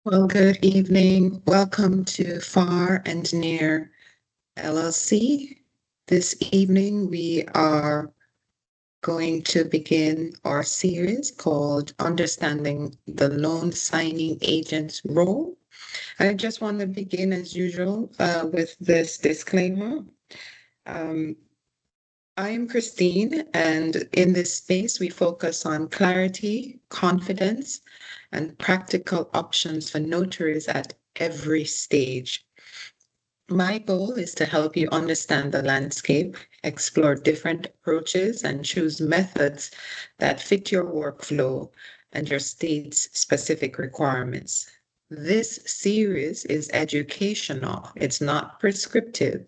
Well, good evening. Welcome to Far and Near LLC. This evening, we are going to begin our series called Understanding the Loan Signing Agent's Role. I just want to begin, as usual, with this disclaimer. Um, I am Christine, and in this space, we focus on clarity, confidence, and practical options for notaries at every stage. My goal is to help you understand the landscape, explore different approaches, and choose methods that fit your workflow and your state's specific requirements. This series is educational, it's not prescriptive.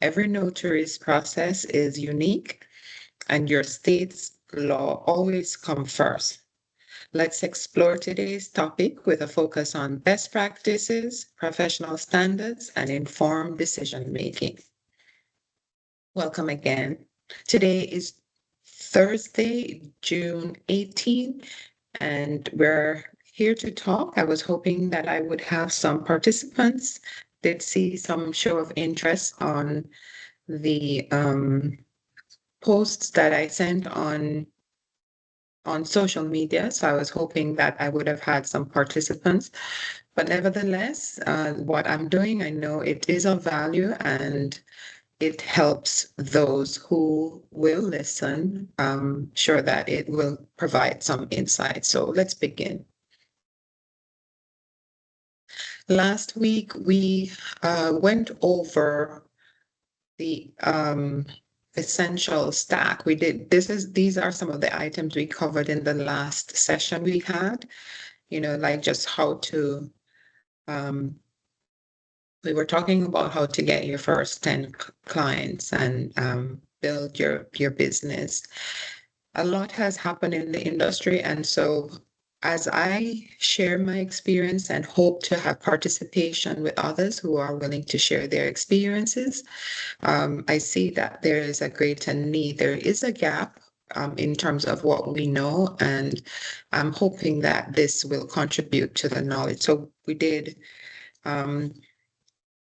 Every notary's process is unique, and your state's law always comes first. Let's explore today's topic with a focus on best practices, professional standards, and informed decision making. Welcome again. Today is Thursday, June 18, and we're here to talk. I was hoping that I would have some participants. Did see some show of interest on the posts that I sent on social media. So I was hoping that I would have had some participants. But nevertheless, what I'm doing, I know it is of value and it helps those who will listen, sure that it will provide some insight. So let's begin. Last week, we went over the essential stack. These are some of the items we covered in the last session we had, like just how to, we were talking about how to get your first 10 clients and build your business. A lot has happened in the industry. And so as I share my experience and hope to have participation with others who are willing to share their experiences, I see that there is a greater need. There is a gap in terms of what we know, and I'm hoping that this will contribute to the knowledge. So we did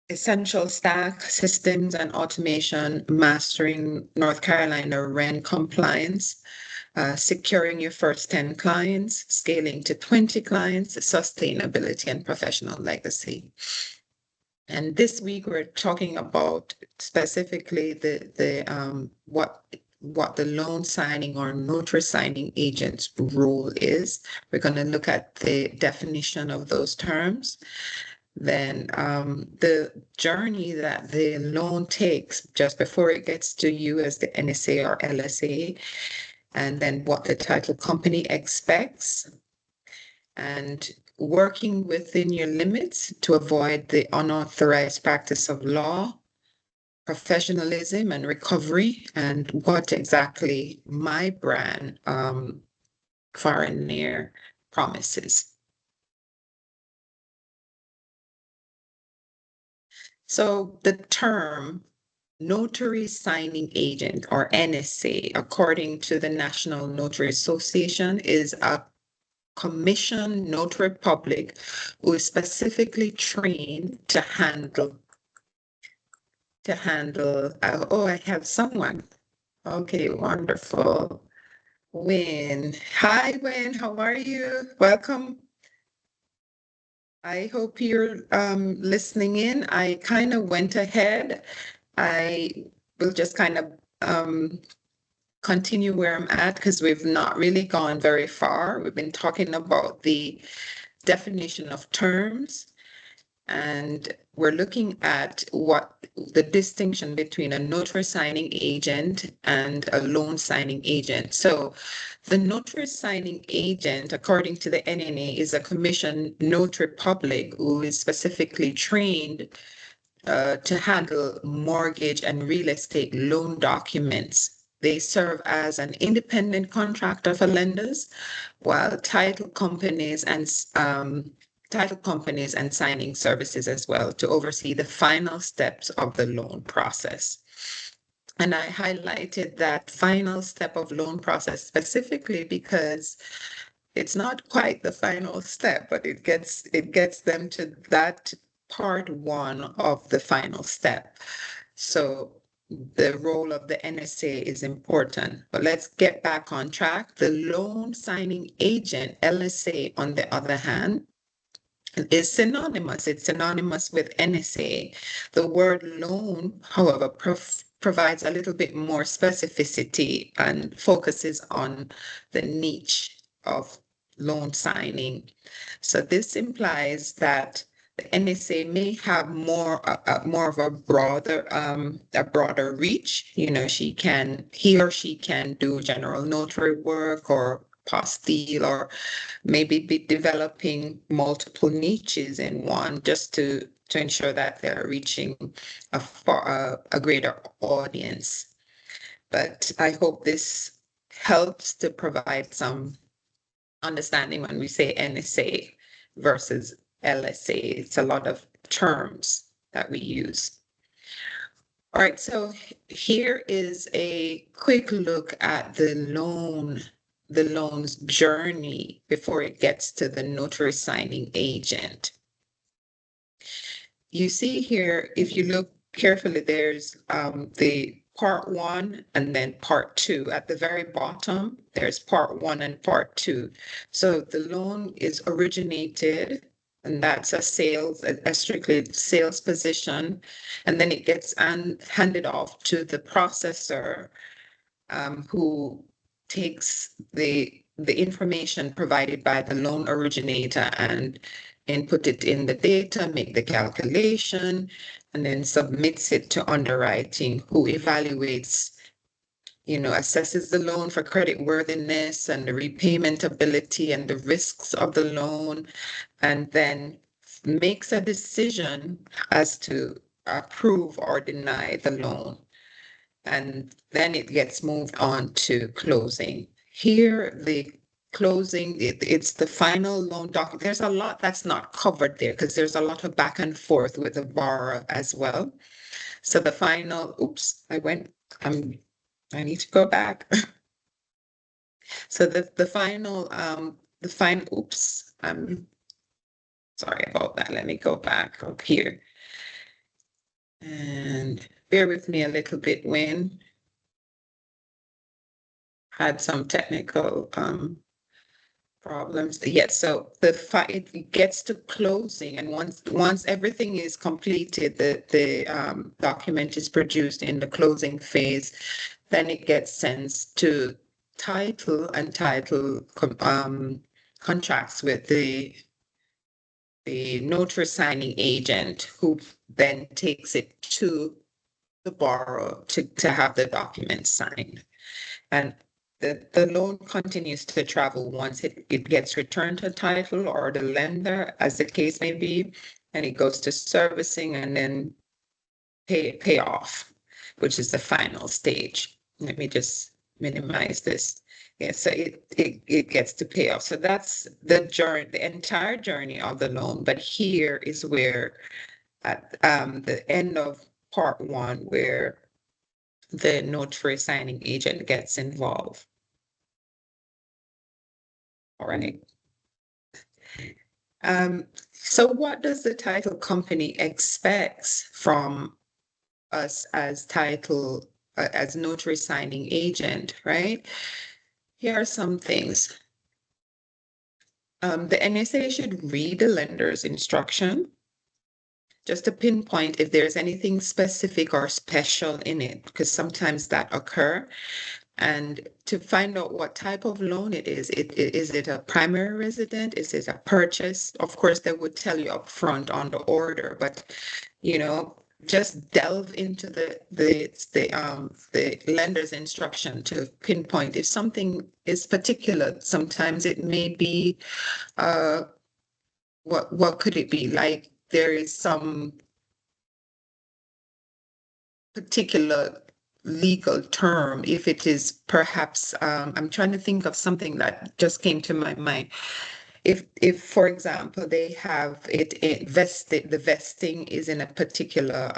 essential stack systems and automation, mastering North Carolina REN compliance, securing your first 10 clients, scaling to 20 clients, sustainability and professional legacy. And this week we're talking about specifically what the loan signing or notary signing agent's role is. We're going to look at the definition of those terms. Then the journey that the loan takes just before it gets to you as the NSA or LSA, and then what the title company expects, and working within your limits to avoid the unauthorized practice of law, professionalism and recovery, and what exactly my brand, Far and Near, promises. So the term Notary Signing Agent, or NSA, according to the National Notary Association, is a commissioned notary public who is specifically trained to handle, oh, I have someone. Okay, wonderful. Win. Hi, Win. How are you? Welcome. I hope you're listening in. I kind of went ahead. I will just kind of continue where I'm at because we've not really gone very far. We've been talking about the definition of terms, and we're looking at what the distinction between a notary signing agent and a loan signing agent. So the notary signing agent, according to the NNA, is a commissioned notary public who is specifically trained to handle mortgage and real estate loan documents. They serve as an independent contractor for lenders, while title companies and signing services as well to oversee the final steps of the loan process. And I highlighted that final step of loan process specifically because it's not quite the final step, but it gets them to that part one of the final step. So the role of the NSA is important. But let's get back on track. The loan signing agent, LSA, on the other hand, is synonymous. It's synonymous with NSA. The word loan, however, provides a little bit more specificity and focuses on the niche of loan signing. So this implies that the NSA may have more of a broader reach. You know, he or she can do general notary work or apostille, or maybe be developing multiple niches in one, just to ensure that they're reaching a greater audience. But I hope this helps to provide some understanding when we say NSA versus LSA. It's a lot of terms that we use. All right, so here is a quick look at the loan's journey before it gets to the notary signing agent. You see here, if you look carefully, there's the part one and then part two. At the very bottom, there's part one and part two. So the loan is originated, and that's a strictly sales position. And then it gets handed off to the processor, who takes the information provided by the loan originator and input it in the data, make the calculation, and then submits it to underwriting, who evaluates, assesses the loan for credit worthiness and the repayment ability and the risks of the loan, and then makes a decision as to approve or deny the loan. And then it gets moved on to closing. Here, the closing, it's the final loan document. There's a lot that's not covered there because there's a lot of back and forth with the borrower as well. So the final, I need to go back. So the final, sorry about that. Let me go back up here. And bear with me a little bit, Wayne. Had some technical problems. Yes, so it gets to closing, and once everything is completed, the document is produced in the closing phase, then it gets sent to title, and title contracts with the notary signing agent, who then takes it to the borrower to have the document signed. And the loan continues to travel once it gets returned to title or the lender, as the case may be, and it goes to servicing and then pay off, which is the final stage. Let me just minimize this. Yeah, so it gets to pay off. So that's the journey, the entire journey of the loan. But here is where at the end of part one, where the notary signing agent gets involved. All right. So what does the title company expects from us as as notary signing agent, right? Here are some things. The NSA should read the lender's instruction just to pinpoint if there's anything specific or special in it, because sometimes that occur. And to find out what type of loan it is. Is it a primary resident? Is it a purchase? Of course, they would tell you up front on the order, but just delve into the lender's instruction to pinpoint if something is particular. Sometimes it may be what could it be? Like there is some particular legal term, if it is perhaps, I'm trying to think of something that just came to my mind. If for example, they have it vested, the vesting is in a particular,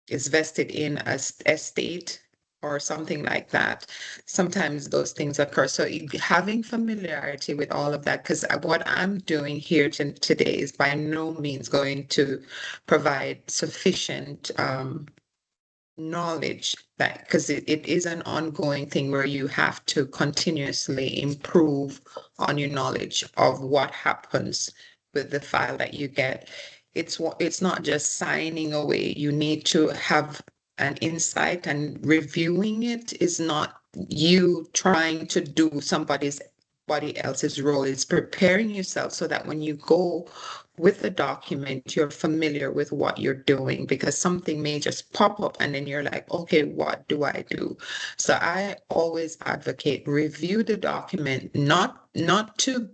is vested in a estate, or something like that. Sometimes those things occur. So having familiarity with all of that, because what I'm doing here today is by no means going to provide sufficient knowledge, that because it is an ongoing thing where you have to continuously improve on your knowledge of what happens with the file that you get. It's not just signing away. You need to have an insight, and reviewing it is not you trying to do somebody else's role. It's preparing yourself so that when you go with the document, you're familiar with what you're doing, because something may just pop up and then you're like, okay, what do I do? So I always advocate review the document, not to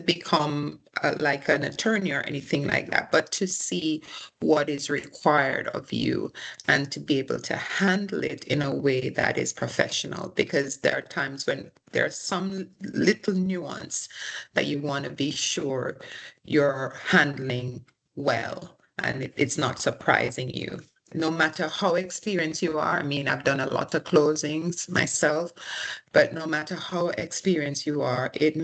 become like an attorney or anything like that, but to see what is required of you and to be able to handle it in a way that is professional. Because there are times when there's some little nuance that you want to be sure you're handling well and it's not surprising you. No matter how experienced you are, I mean, I've done a lot of closings myself, but no matter how experienced you are, it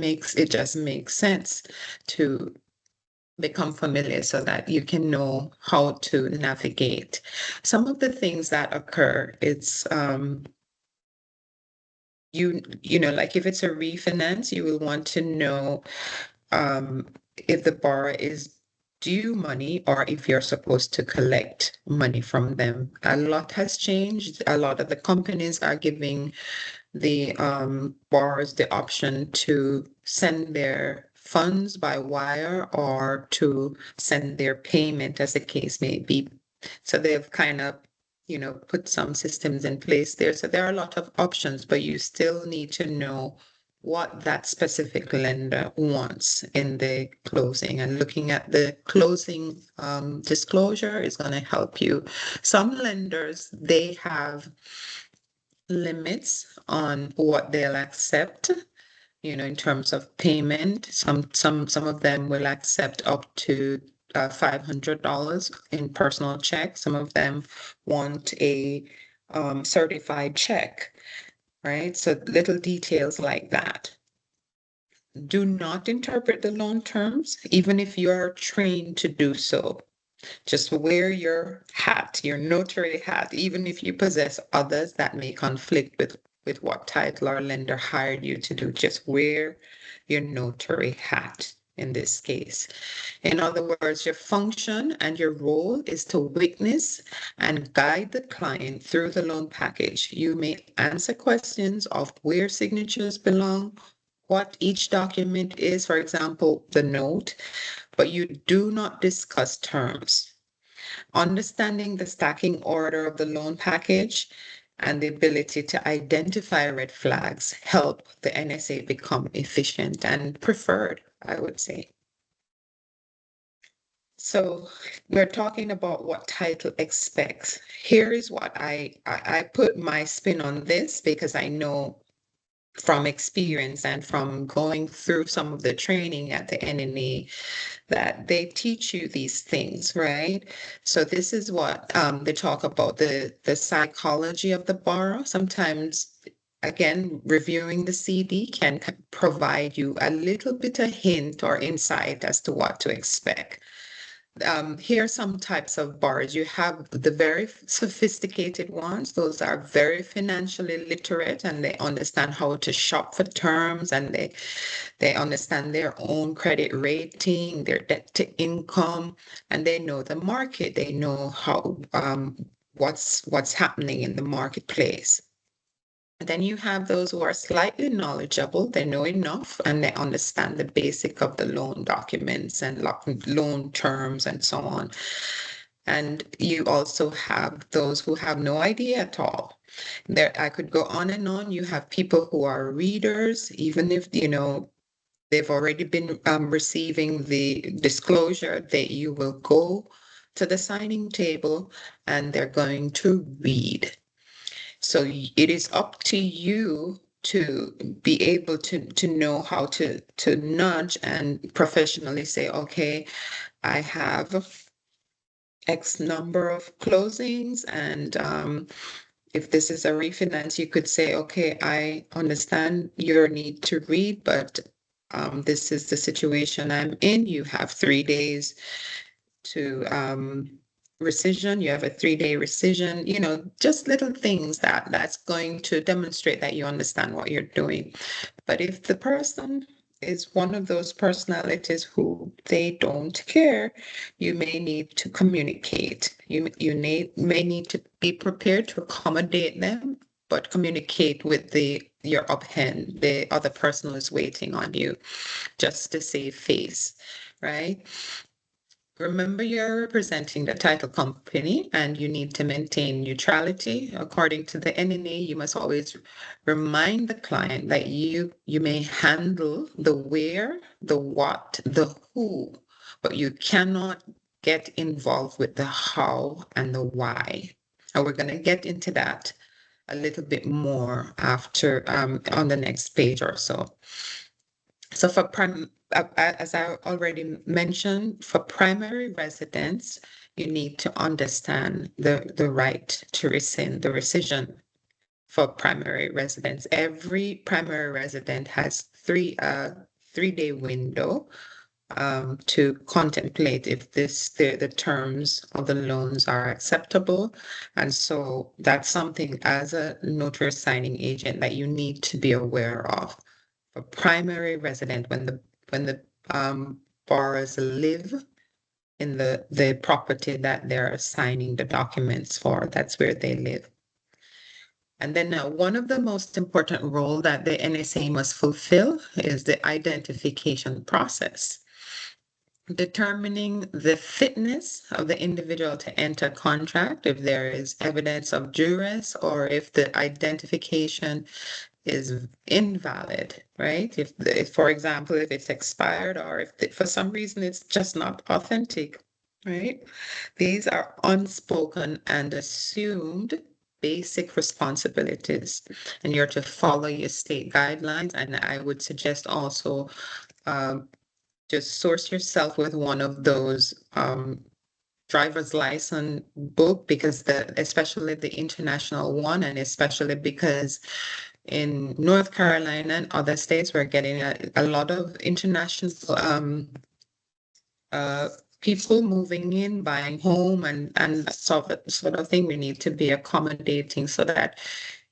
just makes sense to become familiar so that you can know how to navigate. Some of the things that occur, it's you know, like if it's a refinance, you will want to know if the borrower is due money or if you're supposed to collect money from them. A lot has changed. A lot of the companies are giving the borrowers the option to send their funds by wire or to send their payment, as the case may be. So they've kind of, you know, put some systems in place there. So there are a lot of options, but you still need to know what that specific lender wants in the closing, and looking at the closing disclosure is going to help you. Some lenders, they have limits on what they'll accept, you know, in terms of payment. Some of them will accept up to $500 in personal check. Some of them want a certified check, right? So little details like that. Do not interpret the loan terms, even if you're trained to do so. Just wear your hat, your notary hat, even if you possess others that may conflict with what title or lender hired you to do. Just wear your notary hat in this case. In other words, your function and your role is to witness and guide the client through the loan package. You may answer questions of where signatures belong, what each document is, for example, the note, but you do not discuss terms. Understanding the stacking order of the loan package and the ability to identify red flags help the NSA become efficient and preferred, I would say. So we're talking about what title expects. Here is what I put my spin on this, because I know from experience and from going through some of the training at the NNA that they teach you these things, right? So this is what they talk about, the psychology of the borrower. Sometimes, again, reviewing the CD can provide you a little bit of hint or insight as to what to expect. Here are some types of borrowers. You have the very sophisticated ones. Those are very financially literate and they understand how to shop for terms, and they understand their own credit rating, their debt to income, and they know the market. They know how what's happening in the marketplace. Then you have those who are slightly knowledgeable, they know enough, and they understand the basic of the loan documents and loan terms and so on. And you also have those who have no idea at all. There, I could go on and on. You have people who are readers, even if, you know, they've already been receiving the disclosure, that you will go to the signing table and they're going to read. So it is up to you to be able to know how to nudge and professionally say, okay, I have X number of closings, and if this is a refinance, you could say, okay, I understand your need to read, but this is the situation I'm in. You have 3 days to rescission. You have a 3-day rescission, just little things that's going to demonstrate that you understand what you're doing. But if the person is one of those personalities who they don't care, you may need to communicate. May need to be prepared to accommodate them, but communicate with your upend, the other person who's waiting on you, just to save face, right? Remember, you're representing the title company and you need to maintain neutrality. According to the NNA, you must always remind the client that you may handle the where, the what, the who, but you cannot get involved with the how and the why. And we're going to get into that a little bit more after on the next page or so. So as I already mentioned, for primary residents, you need to understand the right to rescind, the rescission for primary residents. Every primary resident has 3-day window to contemplate if the terms of the loans are acceptable. And so that's something as a notary signing agent that you need to be aware of. For primary resident, when the borrowers live in the property that they're signing the documents for, that's where they live. And then one of the most important roles that the NSA must fulfill is the identification process, determining the fitness of the individual to enter contract, if there is evidence of duress or if the identification is invalid, right? If for example, if it's expired or if for some reason it's just not authentic, right? These are unspoken and assumed basic responsibilities, and you're to follow your state guidelines. And I would suggest also just source yourself with one of those driver's license book, because especially the international one, and especially because in North Carolina and other states, we're getting a lot of international people moving in, buying home, and sort of thing. We need to be accommodating so that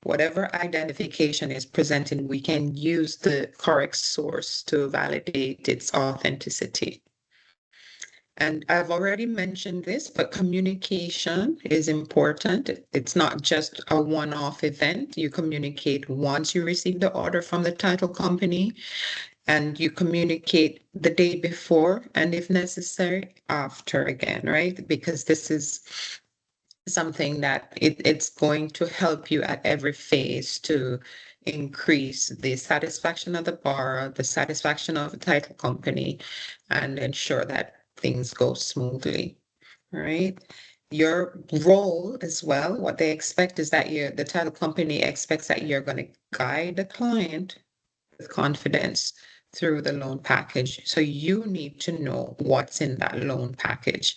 whatever identification is presented, we can use the correct source to validate its authenticity. And I've already mentioned this, but communication is important. It's not just a one-off event. You communicate once you receive the order from the title company, and you communicate the day before, and if necessary, after again, right? Because this is something that it's going to help you at every phase to increase the satisfaction of the borrower, the satisfaction of the title company, and ensure that things go smoothly, right? Your role as well, what they expect is that the title company expects that you're going to guide the client with confidence through the loan package. So you need to know what's in that loan package.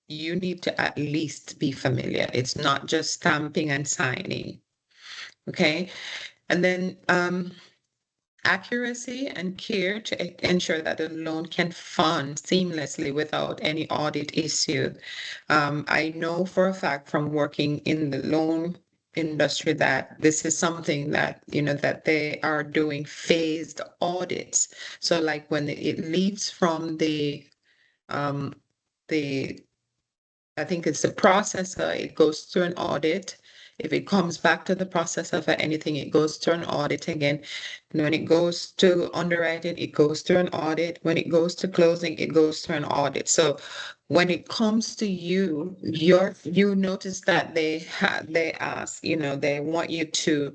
You need to at least be familiar. It's not just stamping and signing. Okay. And then accuracy and care to ensure that the loan can fund seamlessly without any audit issue. I know for a fact from working in the loan industry that this is something that that they are doing phased audits. So like when it leaves from the I think it's the processor, it goes through an audit. If it comes back to the processor for anything, it goes through an audit again. And when it goes to underwriting, it goes through an audit. When it goes to closing, it goes through an audit. So when it comes to you notice that they ask, they want you to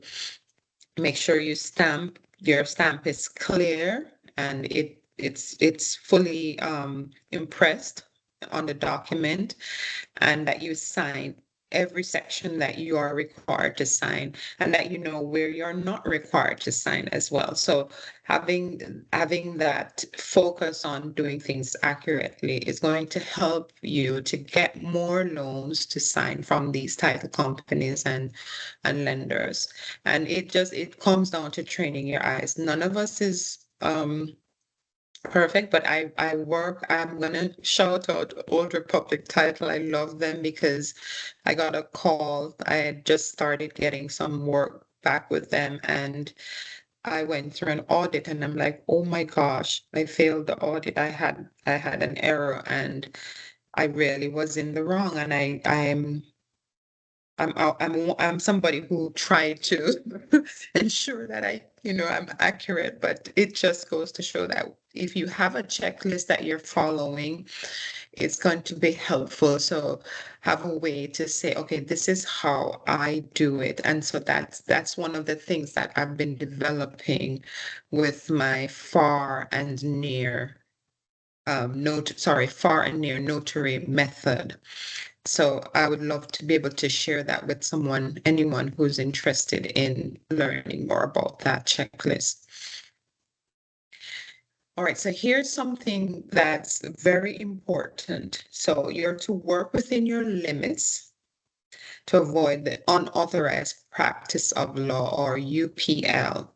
make sure your stamp is clear and it's fully impressed on the document, and that you sign every section that you are required to sign, and that you know where you're not required to sign as well. So having that focus on doing things accurately is going to help you to get more loans to sign from these title companies and lenders. And it comes down to training your eyes. None of us is perfect, but I'm gonna shout out Old Republic Title. I love them because I got a call. I had just started getting some work back with them, and I went through an audit, and I'm like, oh my gosh, I failed the audit. I had an error, and I really was in the wrong. And I'm somebody who tried to ensure that I'm accurate, but it just goes to show that if you have a checklist that you're following, it's going to be helpful. So have a way to say, okay, this is how I do it. And so that's one of the things that I've been developing with my far and near notary method. So I would love to be able to share that with anyone who's interested in learning more about that checklist. All right, so here's something that's very important. So you're to work within your limits to avoid the unauthorized practice of law, or UPL.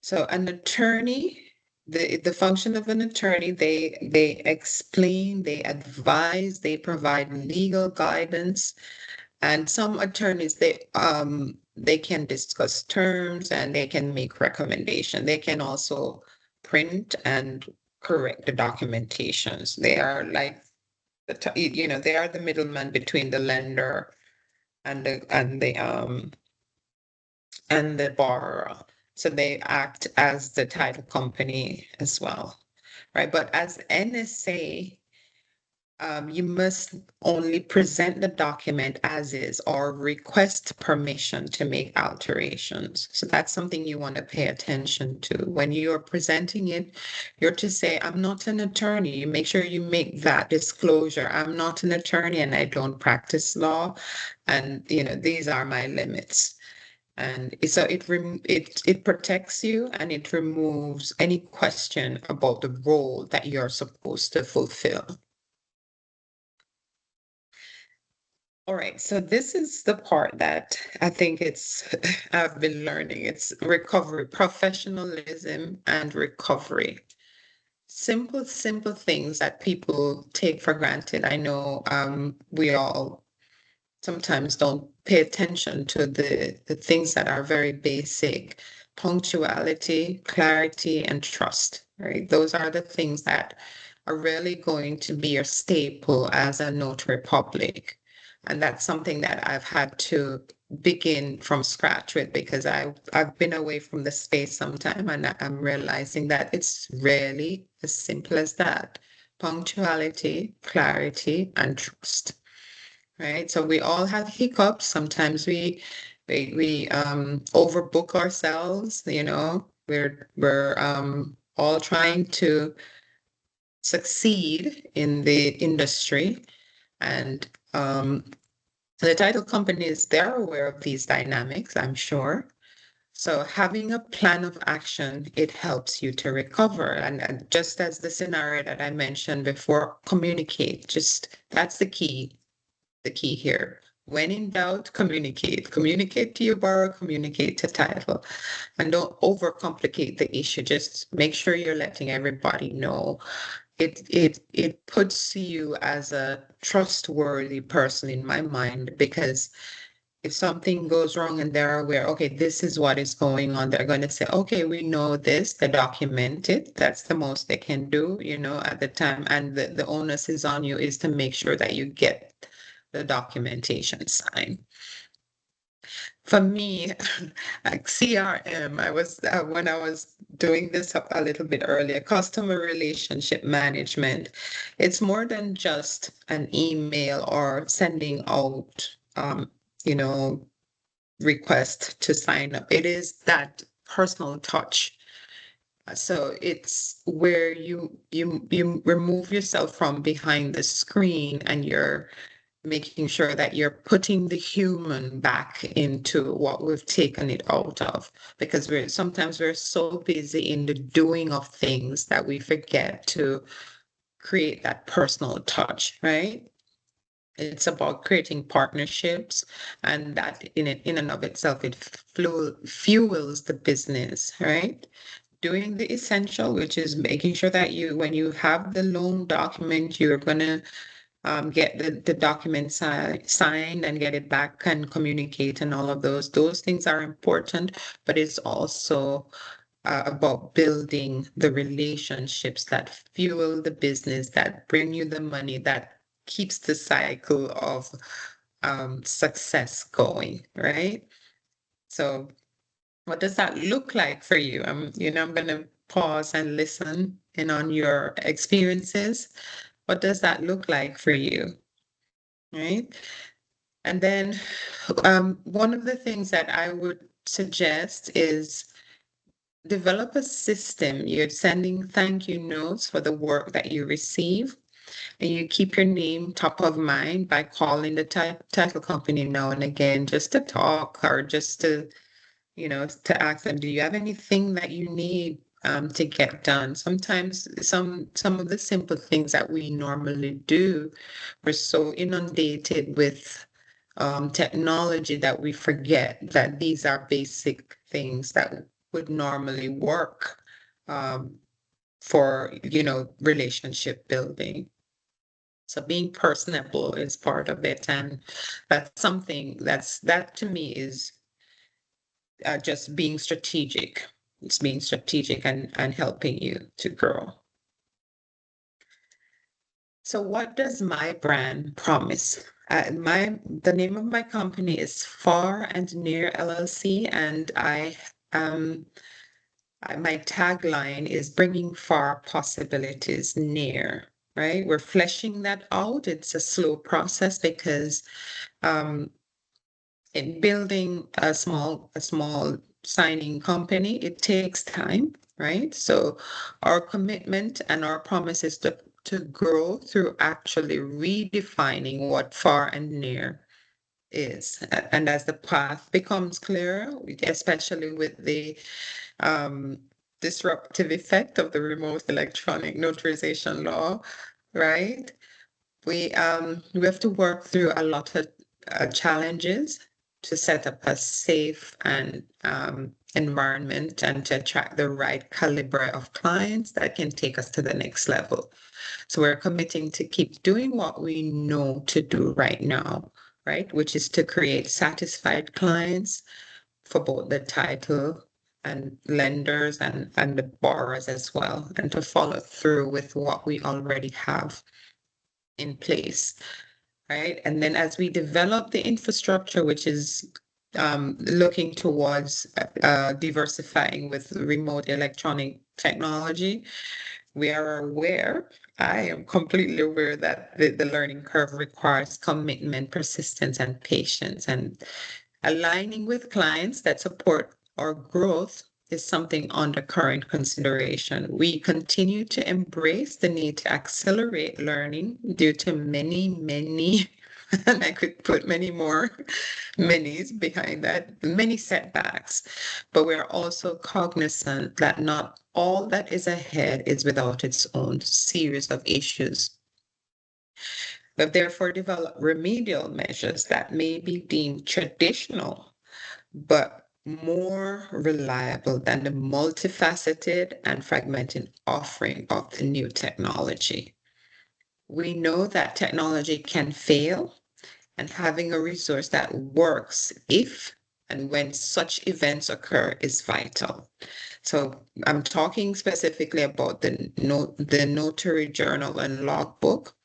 So an attorney, the function of an attorney, they explain, they advise, they provide legal guidance. And some attorneys, they can discuss terms and they can make recommendation. They can also print and correct the documentations. They are like they are the middleman between the lender and the borrower. So they act as the title company as well, right? But as NSA, you must only present the document as is or request permission to make alterations. So that's something you want to pay attention to. When you're presenting it, you're to say, I'm not an attorney. You make sure you make that disclosure. I'm not an attorney and I don't practice law. And, these are my limits. And so it protects you, and it removes any question about the role that you're supposed to fulfill. All right, so this is the part that I think I've been learning. It's recovery, professionalism and recovery. Simple, simple things that people take for granted. I know we all sometimes don't pay attention to the things that are very basic: punctuality, clarity, and trust, right? Those are the things that are really going to be your staple as a notary public. And that's something that I've had to begin from scratch with, because I've been away from the space some time, and I'm realizing that it's really as simple as that: punctuality, clarity, and trust. Right. So we all have hiccups. Sometimes we overbook ourselves, we're all trying to succeed in the industry. And the title companies, they're aware of these dynamics, I'm sure. So having a plan of action, it helps you to recover. And just as the scenario that I mentioned before, communicate. Just that's the key here. When in doubt, communicate. Communicate to your borrower, communicate to title. And don't overcomplicate the issue. Just make sure you're letting everybody know. It puts you as a trustworthy person in my mind, because if something goes wrong and they're aware, okay, this is what is going on, they're going to say, okay, we know this, they document it. That's the most they can do, at the time. And the onus is on you, is to make sure that you get the documentation signed. For me, like CRM, when I was doing this a little bit earlier, customer relationship management, it's more than just an email or sending out, you know, request to sign up. It is that personal touch. So it's where you remove yourself from behind the screen, and you're making sure that you're putting the human back into what we've taken it out of, because sometimes we're so busy in the doing of things that we forget to create that personal touch, right? It's about creating partnerships, and that in and of itself, it fuels the business, right? Doing the essential, which is making sure that when you have the loan document, you're gonna get the document signed and get it back and communicate and all of those. Those things are important, but it's also about building the relationships that fuel the business, that bring you the money, that keeps the cycle of success going, right? So what does that look like for you? I'm going to pause and listen in on your experiences. What does that look like for you? Right? And then one of the things that I would suggest is develop a system. You're sending thank you notes for the work that you receive, and you keep your name top of mind by calling the title company now and again just to talk, or just to, to ask them, do you have anything that you need to get done? Sometimes some of the simple things that we normally do, we're so inundated with technology that we forget that these are basic things that would normally work um, for, relationship building. So being personable is part of it, and that's something that to me is just being strategic. It's being strategic and helping you to grow. So what does my brand promise? The name of my company is Far and Near LLC, and my tagline is bringing far possibilities near. Right? We're fleshing that out. It's a slow process because um, in building a small signing company, it takes time, right? So our commitment and our promise is to grow through actually redefining what far and near is. And as the path becomes clearer, especially with the um, disruptive effect of the remote electronic notarization law, right? We have to work through a lot of challenges to set up a safe and environment and to attract the right caliber of clients that can take us to the next level. So we're committing to keep doing what we know to do right now, right? Which is to create satisfied clients for both the title and lenders and the borrowers as well, and to follow through with what we already have in place, right? And then as we develop the infrastructure, which is looking towards diversifying with remote electronic technology, we are aware, I am completely aware that the learning curve requires commitment, persistence, and patience. And aligning with clients that support our growth is something under current consideration. We continue to embrace the need to accelerate learning due to many, and I could put many more minis behind that, many setbacks. But we're also cognizant that not all that is ahead is without its own series of issues. We've therefore developed remedial measures that may be deemed traditional but more reliable than the multifaceted and fragmented offering of the new technology. We know that technology can fail, and having a resource that works if and when such events occur is vital. So I'm talking specifically about the Notary Journal and Logbook,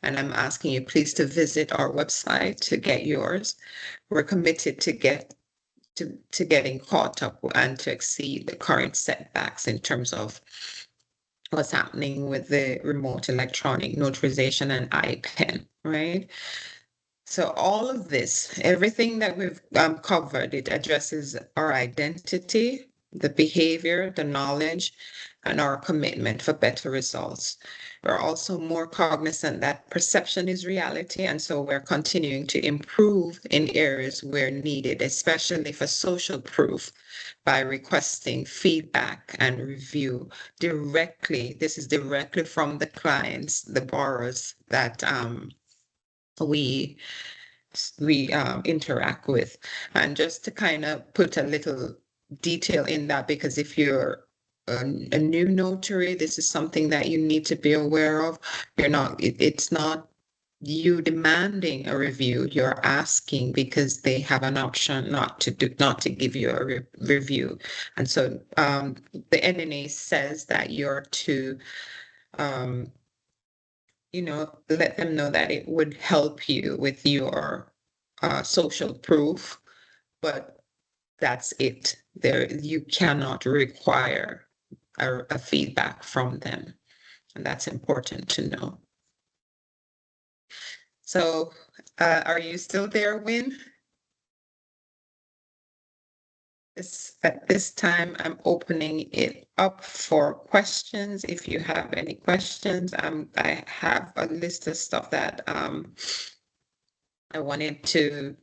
and I'm asking you please to visit our website to get yours. We're committed to getting caught up and to exceed the current setbacks in terms of what's happening with the remote electronic notarization and IPEN, right? So all of this, everything that we've covered, it addresses our identity, the behavior, the knowledge, and our commitment for better results. We're also more cognizant that perception is reality, and so we're continuing to improve in areas where needed, especially for social proof, by requesting feedback and review directly. This is directly from the clients, the borrowers that we interact with. And just to kind of put a little detail in that, because if you're a new notary, this is something that you need to be aware of. It's not you demanding a review, you're asking because they have an option not to give you a review. And so the NNA says that you're to let them know that it would help you with your social proof, but that's it. You cannot require a feedback from them, and that's important to know. So, are you still there, Win? At this time, I'm opening it up for questions. If you have any questions, I have a list of stuff that I wanted to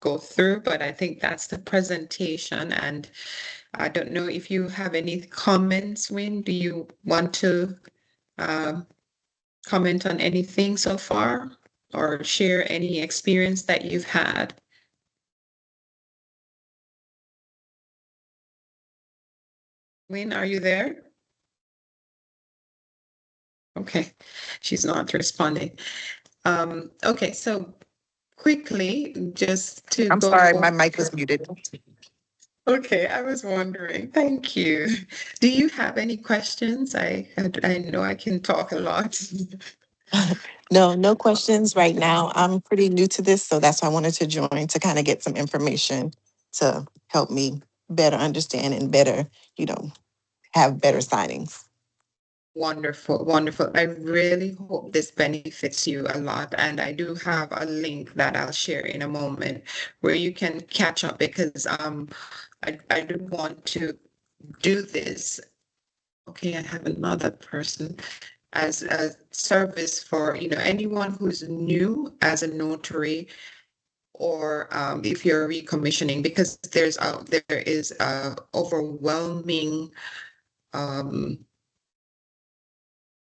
go through, but I think that's the presentation. And I don't know if you have any comments, Win. Do you want to comment on anything so far or share any experience that you've had? Win, are you there? Okay, she's not responding. Okay, so quickly, just to I'm go sorry, my over. mic was muted. Okay, I was wondering. Thank you. Do you have any questions? I know I can talk a lot. No questions right now. I'm pretty new to this, so that's why I wanted to join to kind of get some information to help me better understand and better, have better signings. Wonderful, wonderful. I really hope this benefits you a lot. And I do have a link that I'll share in a moment where you can catch up, because I do want to do this. Okay, I have another person as a service for anyone who's new as a notary, or if you're recommissioning, because there is a overwhelming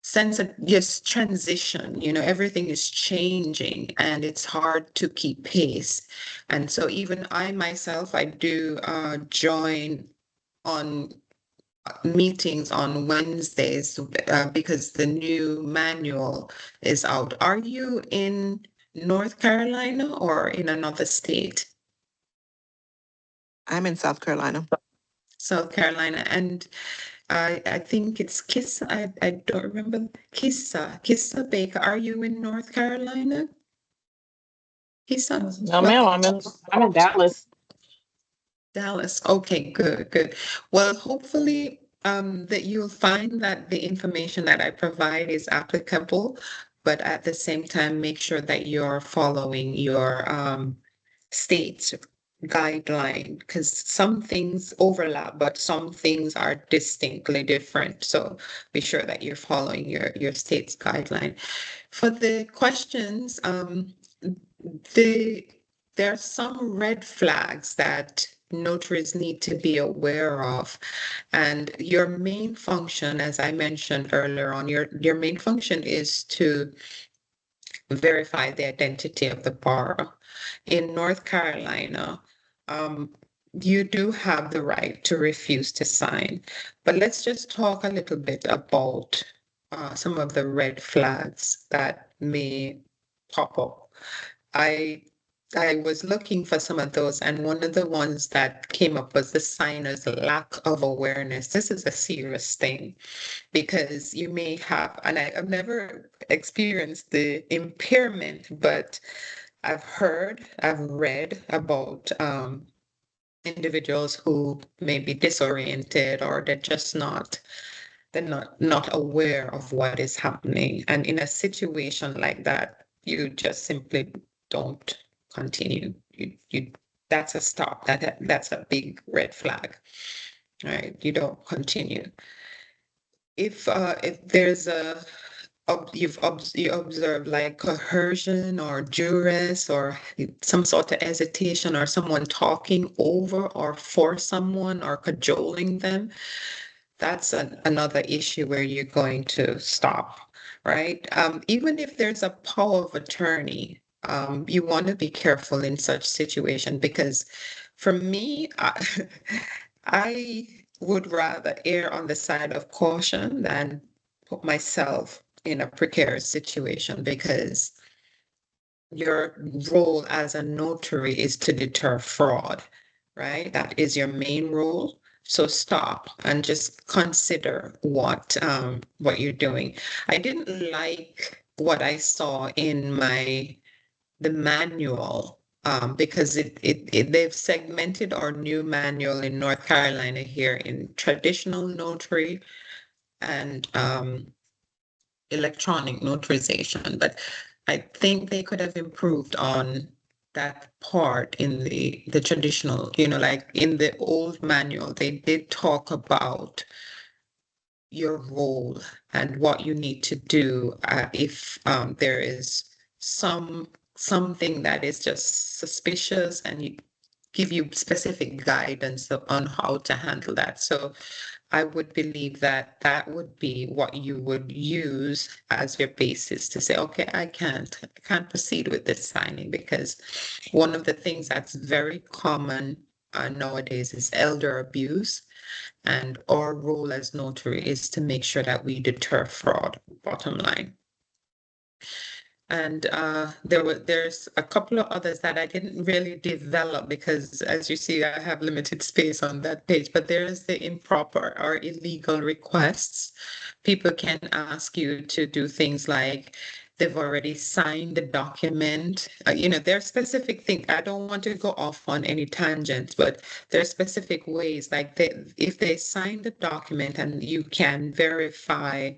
sense of just transition. Everything is changing and it's hard to keep pace. And so even I myself, I do join on meetings on Wednesdays because the new manual is out. Are you in North Carolina or in another state? I'm in South Carolina. South Carolina. And I think it's Kissa. I don't remember. Kissa Baker. Are you in North Carolina? Kissa? No, ma'am. I'm in Dallas. Dallas. Okay, good, good. Well, hopefully that you'll find that the information that I provide is applicable, but at the same time, make sure that you're following your state's guideline, because some things overlap, but some things are distinctly different. So be sure that you're following your state's guideline. For the questions, there are some red flags that notaries need to be aware of. And your main function, as I mentioned earlier on, your main function is to verify the identity of the borrower. In North Carolina, you do have the right to refuse to sign. But let's just talk a little bit about some of the red flags that may pop up. I I was looking for some of those, and one of the ones that came up was the signer's lack of awareness. This is a serious thing, because you may have, and I've never experienced the impairment, but I've read about individuals who may be disoriented, or they're not aware of what is happening. And in a situation like that, you just simply don't continue. That's a stop. That's a big red flag, right? You don't continue. if there's you observe like coercion or duress or some sort of hesitation or someone talking over or for someone or cajoling them, that's another issue where you're going to stop, right? Even if there's a power of attorney, you want to be careful in such situation because for me, I would rather err on the side of caution than put myself in a precarious situation because your role as a notary is to deter fraud, right? That is your main role. So stop and just consider what you're doing. I didn't like what I saw in the manual because they've segmented our new manual in North Carolina here in traditional notary and electronic notarization, but I think they could have improved on that part in the traditional, like in the old manual, they did talk about your role and what you need to do if there is something that is just suspicious and you give you specific guidance on how to handle that. So I would believe that that would be what you would use as your basis to say, okay, I can't proceed with this signing because one of the things that's very common nowadays is elder abuse. And our role as notary is to make sure that we deter fraud, bottom line. And there's a couple of others that I didn't really develop because as you see, I have limited space on that page, but there's the improper or illegal requests. People can ask you to do things like they've already signed the document. There are specific things. I don't want to go off on any tangents, but there are specific ways, like if they sign the document and you can verify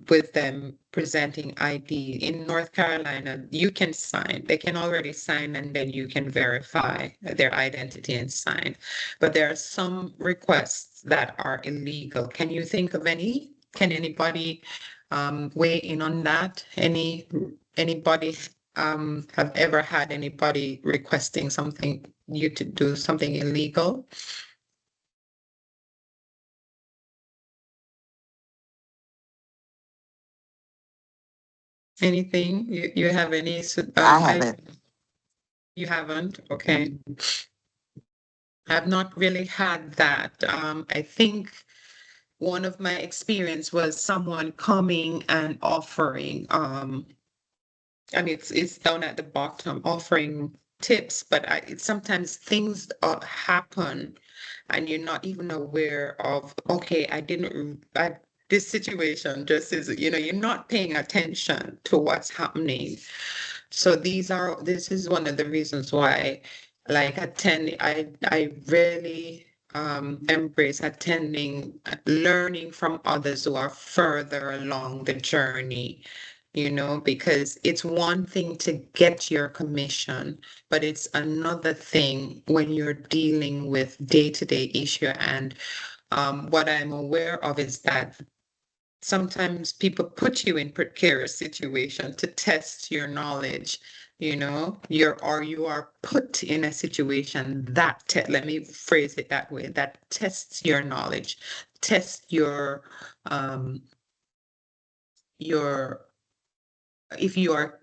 with them presenting ID. In North Carolina, you can sign. They can already sign and then you can verify their identity and sign. But there are some requests that are illegal. Can you think of any? Can anybody weigh in on that? Anybody have ever had anybody requesting you to do something illegal? Anything? You have any? I haven't. You haven't? Okay. I've not really had that. I think one of my experience was someone coming and offering, and it's down at the bottom, offering tips, but sometimes things happen and you're not even aware of, okay, this situation just is, you're not paying attention to what's happening. So this is one of the reasons why, like I really embrace attending, learning from others who are further along the journey, because it's one thing to get your commission, but it's another thing when you're dealing with day-to-day issue. And what I'm aware of is that sometimes people put you in precarious situation to test your knowledge. You are put in a situation let me phrase it that way, that tests your knowledge, tests um your if you are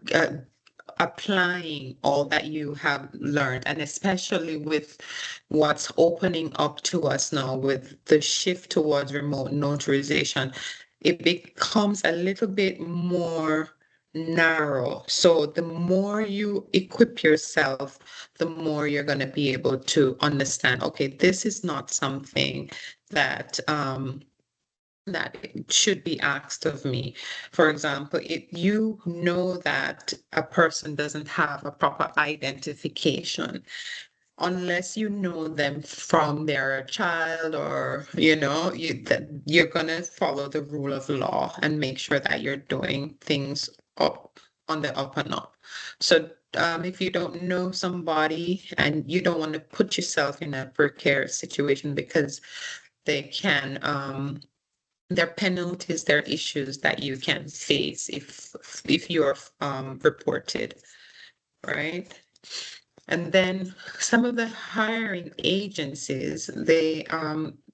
applying all that you have learned, and especially with what's opening up to us now with the shift towards remote notarization, it becomes a little bit more narrow. So the more you equip yourself, the more you're going to be able to understand, okay, this is not something that should be asked of me. For example, if you know that a person doesn't have a proper identification, unless you know them from their child or, that you're going to follow the rule of law and make sure that you're doing things up on the up and up. So if you don't know somebody and you don't want to put yourself in a precarious situation because they can there are penalties, there are issues that you can face if you're reported, right? And then some of the hiring agencies, they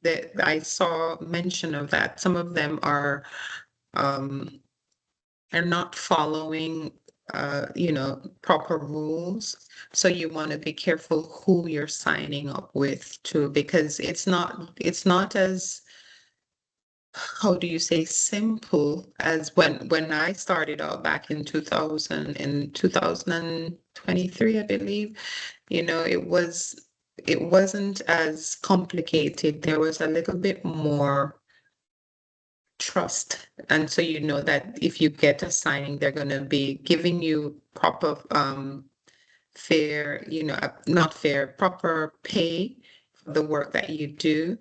that I saw mention of that, some of them um are not following proper rules. So you want to be careful who you're signing up with too, because it's not as, how do you say, simple as when I started out back in 2023, I believe. It wasn't as complicated. There was a little bit more trust. And so you know that if you get a signing, they're going to be giving you proper fair, not fair, proper pay for the work that you do.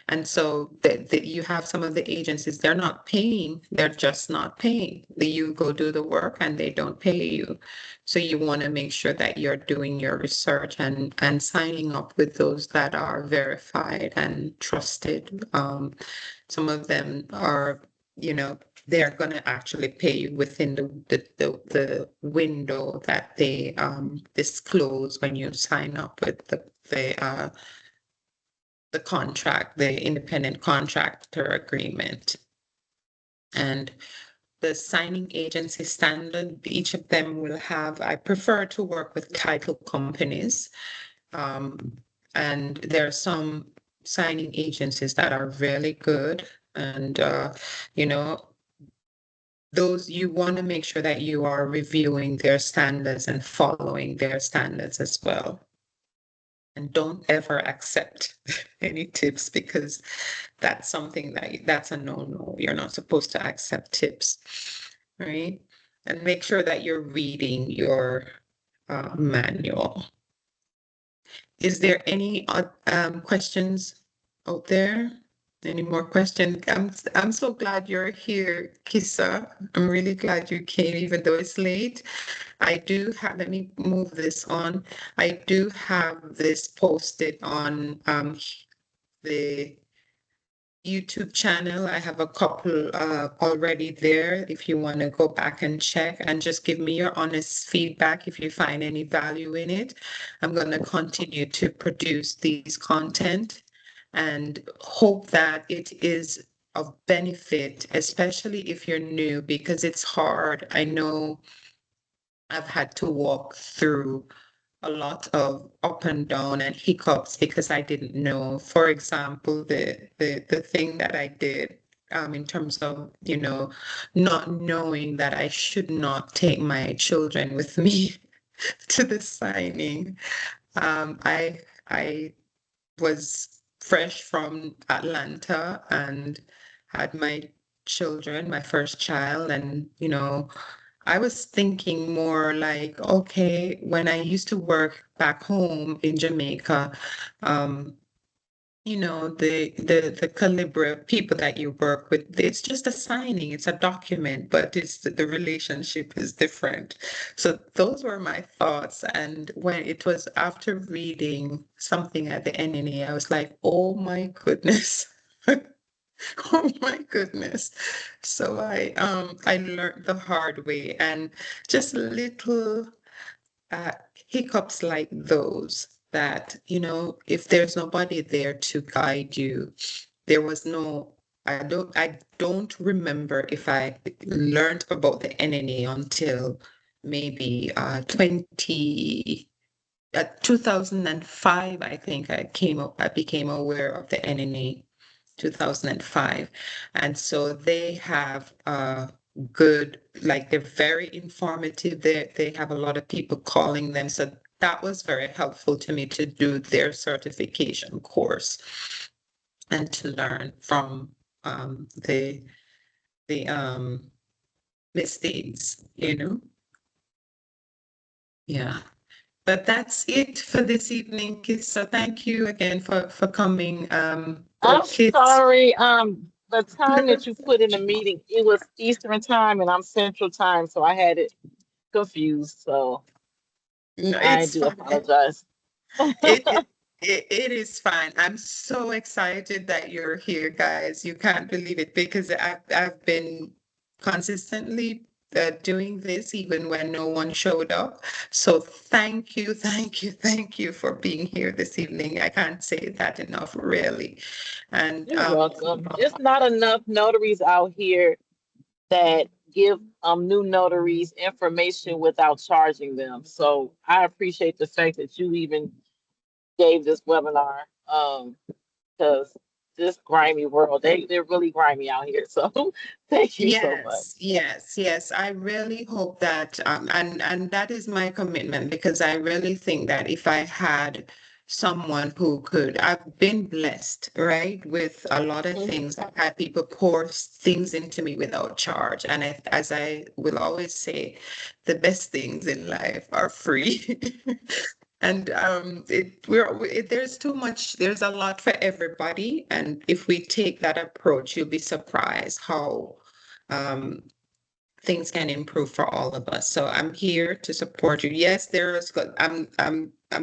And so that you have some of the agencies, they're not paying, they're just not paying. You go do the work and they don't pay you. So you want to make sure that you're doing your research and signing up with those that are verified and trusted. Some of them are, you know, they're going to actually pay you within the window that they disclose when you sign up with the contract, the independent contractor agreement. And the signing agency standard, each of them will have, I prefer to work with title companies. And there are some signing agencies that are really good. And, you know, those you want to make sure that you are reviewing their standards and following their standards as well. And don't ever accept any tips, because that's something that's a no-no. You're not supposed to accept tips, right? And make sure that you're reading your manual. Is there any questions out there? Any more questions? I'm so glad you're here, Kisa. I'm really glad you came, even though it's late. I do have, let me move this on. I do have this posted on the YouTube channel. I have a couple already there. If you want to go back and check and just give me your honest feedback if you find any value in it. I'm going to continue to produce these content and hope that it is of benefit, especially if you're new, because it's hard. I know I've had to walk through a lot of up and down and hiccups because I didn't know. For example, the thing that I did in terms of, not knowing that I should not take my children with me to the signing. I was fresh from Atlanta and had my children, my first child, and I was thinking more like, okay, when I used to work back home in Jamaica, um, the caliber of people that you work with, it's just a signing, it's a document, but it's the relationship is different. So those were my thoughts. And when it was after reading something at the NNA, I was like, oh my goodness. Oh my goodness. So I learned the hard way, and just little uh, hiccups like those that, if there's nobody there to guide you, there was no, I don't remember if I learned about the NNA until maybe 2005, I think I became aware of the NNA, 2005. And so they have good, like they're very informative. They have a lot of people calling them. So that was very helpful to me to do their certification course and to learn from the mistakes, Yeah. But that's it for this evening, kids. So thank you again for coming. I'm Kids. sorry. The time that you put in the meeting, it was Eastern time and I'm Central time, so I had it confused. So No, I it's do fine. apologize. It It is fine. I'm so excited that you're here, guys. You can't believe it because I've been consistently doing this even when no one showed up. So thank you, thank you, thank you for being here this evening. I can't say that enough, really. And You're welcome. It's not enough notaries out here that give new notaries information without charging them. So I appreciate the fact that you even gave this webinar. Because this grimy world, they're really grimy out here. So thank you so much. yes, yes, yes. I really hope that, and that is my commitment because I really think that if I had someone who could, I've been blessed, right, with a lot of Mhm. things. I've had people pour things into me without charge, and as I will always say, the best things in life are free. And there's too much, there's a lot for everybody. And if we take that approach, you'll be surprised how um, things can improve for all of us. So I'm here to support you. Yes, I'm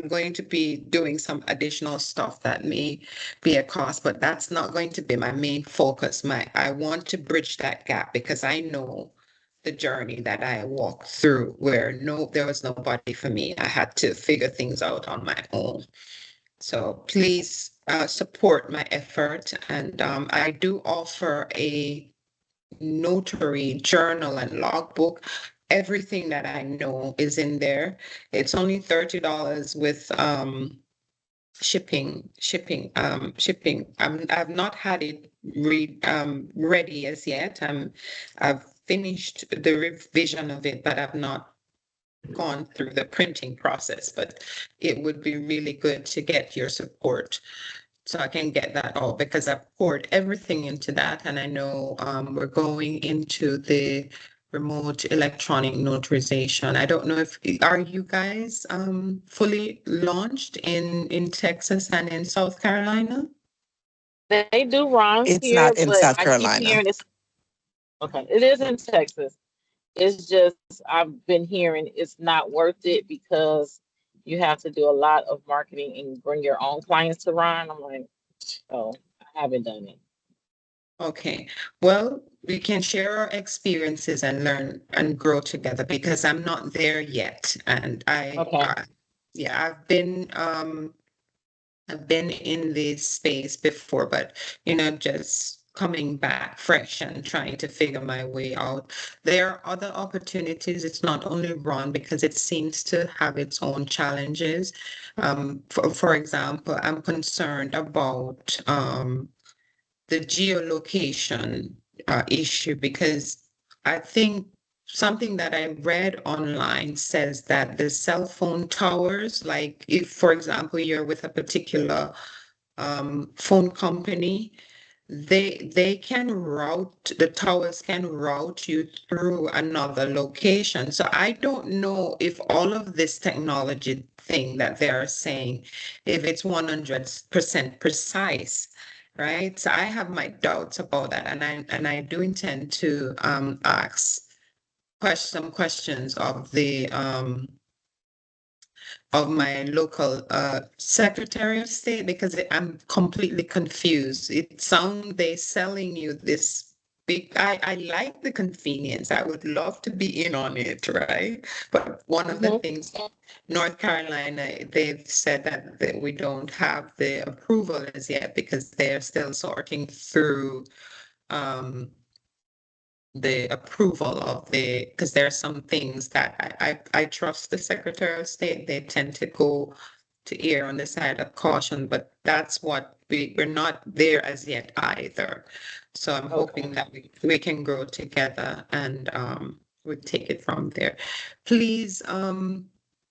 going to be doing some additional stuff that may be a cost, but that's not going to be my main focus. I want to bridge that gap because I know the journey that I walked through where there was nobody for me. I had to figure things out on my own. So please support my effort. And I do offer a notary journal and logbook. Everything that I know is in there. It's only $30 with shipping. I've not had it ready as yet. I've finished the revision of it, but I've not gone through the printing process. But it would be really good to get your support so I can get that all because I've poured everything into that. And I know we're going into the remote electronic notarization. I don't know if are you guys fully launched in Texas and in South Carolina? They do run It's here, not in but South I keep Carolina. hearing it's okay. It is in Texas. It's just I've been hearing it's not worth it because you have to do a lot of marketing and bring your own clients to run. I'm like, oh, I haven't done it. Okay. Well, we can share our experiences and learn and grow together because I'm not there yet. And Okay. yeah, I've been in this space before, but just coming back fresh and trying to figure my way out. There are other opportunities. It's not only run because it seems to have its own challenges. For example, I'm concerned about the geolocation issue because I think something that I read online says that the cell phone towers, like if, for example, you're with a particular phone company, they can route the towers can route you through another location. So I don't know if all of this technology thing that they are saying, if it's 100% precise, right? So I have my doubts about that, and I do intend to ask some questions of my local Secretary of State because I'm completely confused. They selling you this big. I like the convenience. I would love to be in on it, right? But one of the Hmm. things, North Carolina, they've said that we don't have the approval as yet because they're still sorting through um the approval of because there are some things that I trust the Secretary of State. They tend to go to err on the side of caution, but that's what we're not there as yet either. So I'm Okay. hoping that we can grow together and we take it from there. Please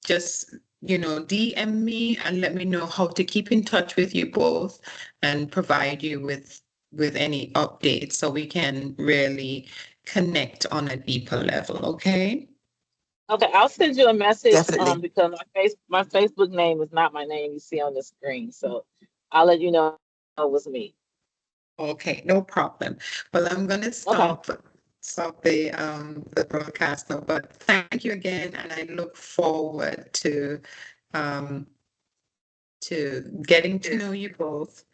just DM me and let me know how to keep in touch with you both and provide you with any updates so we can really connect on a deeper level, okay? Okay, I'll send you a message Definitely. because my Facebook name is not my name you see on the screen. So I'll let you know it was me. Okay, no problem. Well, I'm gonna Okay. stop the broadcast now, but thank you again, and I look forward to um to getting to know you both